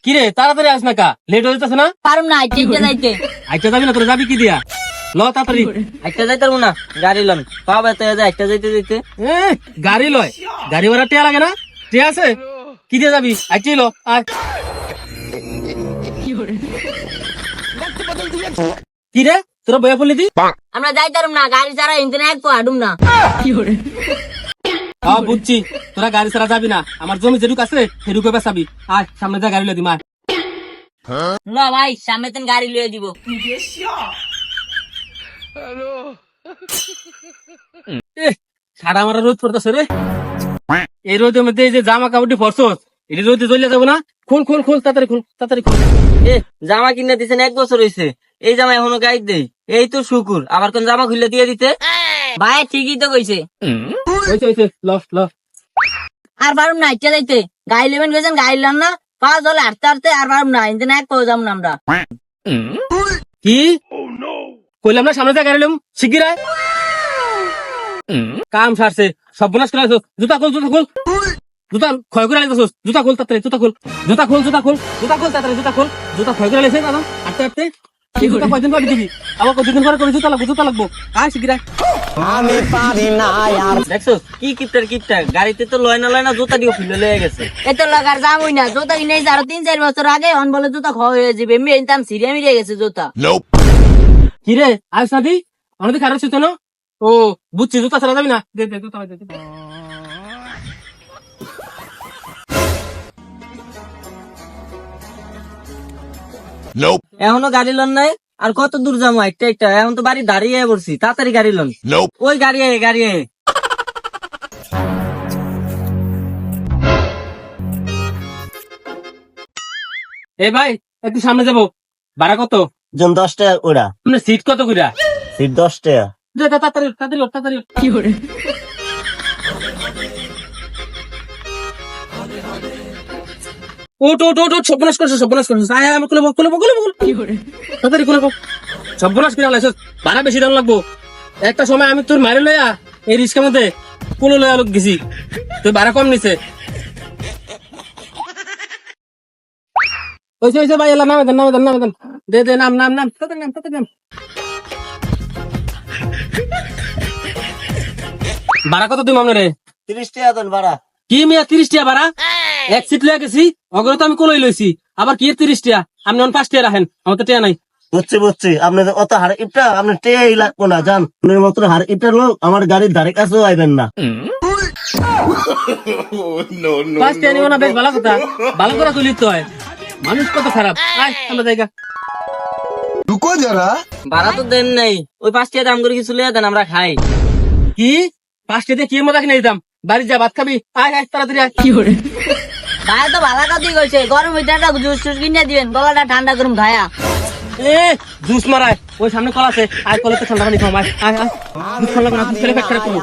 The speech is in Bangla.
কিরে তাড়াতাড়ি আস না কা, লেট হয়ে যাচ্ছে না? পারুম না আইতে যাইতে। আইটা যাবি না, তোরা যাবি কি দিয়া? ল তাড়াতাড়ি। একটা যাইতে পারবো না, গাড়ি লন পাও বেতে যায় একটা যাইতে যাইতে। এ, গাড়ি লয়, গাড়ি ভাড়া টিয়া লাগে না? টিয়া আছে, কি দিয়ে যাবি? আইটি ল, আয়। কি রে তোরা বয়া পড়লি দি? আমরা যাইতারুম না, গাড়ি ছাড়া ইঞ্জিন এক পা হাডুম না। হ্যাঁ বুঝছি, তোরা গাড়ি ছাড়া যাবি না। আমার জমি যেটুক আছে সেটুকু বেচাবি। আয় সামনে যা, গাড়ি লদি মার। ল ভাই সামনে তেন গাড়ি লইয়ে দিব। সারা আমার রোদ পড়তেছে রে। এই রোদের মধ্যে এই যে জামা কাপড়টি ফরছস, এটি রোদে জ্বলে যাবো না? খোল খোল খোল, তাড়াতাড়ি খোল, তাড়াতাড়ি খোল। এ জামা কিনে দিছেন 1 বছর হইছে, এই জামা এখনো গাইড দেই। এই তো শুকুর, আবার কোন জামা খুলে দিয়ে দিতে। ভাই ঠিকই তো কইছে। হইছে হইছে, ল ল। আর পারুম না আইতে যাইতে। গাড়ি লেবেন গেছেন, গাড়ি লন না, পা জলে হাঁটতে হাঁটতে আর পারুম না, ইঞ্জিন এক পাও যাম না আমরা। কি কইলাম না সামনে যা, গাড়ি লম শিগগির আয়। কাম সারছে, সর্বনাশ করে আইছস। জুতা খোল, জুতা খোল, জুতা ক্ষয় করে আইছস। জুতা খোল তাড়াতাড়ি, জুতা খোল, জুতা খোল, জুতা খোল, জুতা খোল তাড়াতাড়ি, জুতা খোল। জুতা ক্ষয় করে আইছে দাদা, হাঁটতে হাঁটতে। এই জুতা কয়দিন পরে দিবি? আবার কতদিন পরে করে জুতা লাগবো, জুতা লাগবো। আয় শিগগির আয়। দেখছো কি কিপটার কিপটার, গাড়িতে তো লয় না জুতা দিও খুলে লয়ে গেছে। এত লাগার জাম হই না, জুতা কিনে আরো 3-4 বছর আগে অন বলে জুতা ক্ষয় হয়ে যাবে। এমনি ইনতাম সিরিয়া মিরিয়ে গেছে জুতা। কি রে আয়স না দি? অনেক খারাপ ছিল না? ও বুঝছি, জুতা ছাড়া যাবি না। দে দে জুতা দে, দে। এখনো গাড়ি লন নাই, আর কত দূর যাবো? একটা একটা এখন তো বাড়ি দাঁড়িয়ে পড়ছি, তাড়াতাড়ি গাড়ি লন। ওই গাড়ি আয়ে, গাড়ি আয়ে। এই ভাই একটু সামনে যাবো, ভাড়া কত? জন 10 টাকা ওরা, আপনার সিট কত কইরা? সিট 10 টাকা। দে দে, তাড়াতাড়ি তাড়াতাড়ি ওঠ, তাড়াতাড়ি ওঠ। কি করে? ওঠ ওঠ ওঠ ওঠ, সর্বনাশ করছে, সর্বনাশ করছে। আয় আয়, আমি খুলে খুলে খুলে কি করে? তাড়াতাড়ি খুলে সর্বনাশ করে আলাইছস। ভাড়া বেশি দাম লাগবো। একটা সময় আমি তোর মারে লইয়া এই রিস্কের মধ্যে কোলে লইয়া লোক গেছি, তুই ভাড়া কম নিছে। ওইসে ওইসে ভাই, এলা নামে দেন, নামে দেন, নামে দেন। দে দে, নাম নাম নাম, তাড়াতাড়ি নাম, তাড়াতাড়ি নাম। ভাড়া কত তুমি আপনারে? 30 টাকা দেন ভাড়া। কি মিয়া 30 টাকা ভাড়া? এক সিট লইয়া গেছি, অগ্রত আমি কোলই লইছি, আবার কি 30 টাকা? আপনি 5 টাকা রাখেন, আমার তো টাকা নাই। বুঝছি বুঝছি, আপনাদের অত হার ইপটা আপনার টেই লাগবো না, জান। আপনার মতো হার ইপটার লোক আমার গাড়ির ধারে কাছেও আইবেন না। 5 টাকা নিব না, বেশ ভালো কথা। ভালো করে তুলি তো হয়, মানুষ কত খারাপ। আয় আমরা জায়গা। रुको जरा। ভাড়া তো দেন নাই, ওই 5 টাকা দাম করে কিছু লইয়া দেন, আমরা খাই। কি 5 টাকা দিয়ে কি মজা কিনে দিতাম? বাড়ি যা ভাত খাবি। আয় আয় তাড়াতাড়ি আয়। কি করে? ভাই তো ভালো কথাই কইছে, গরম হইতে একটা জুস টুস কিনে দিবেন, গলাটা ঠান্ডা করুম খায়া। এ জুস মারায়, ওই সামনে কল আছে, আয় কলে তো ঠান্ডা পানি খাও। আয় আয় আয়, জুস খাওয়া লাগবে না, জুস খেলে পেট খারাপ করবো।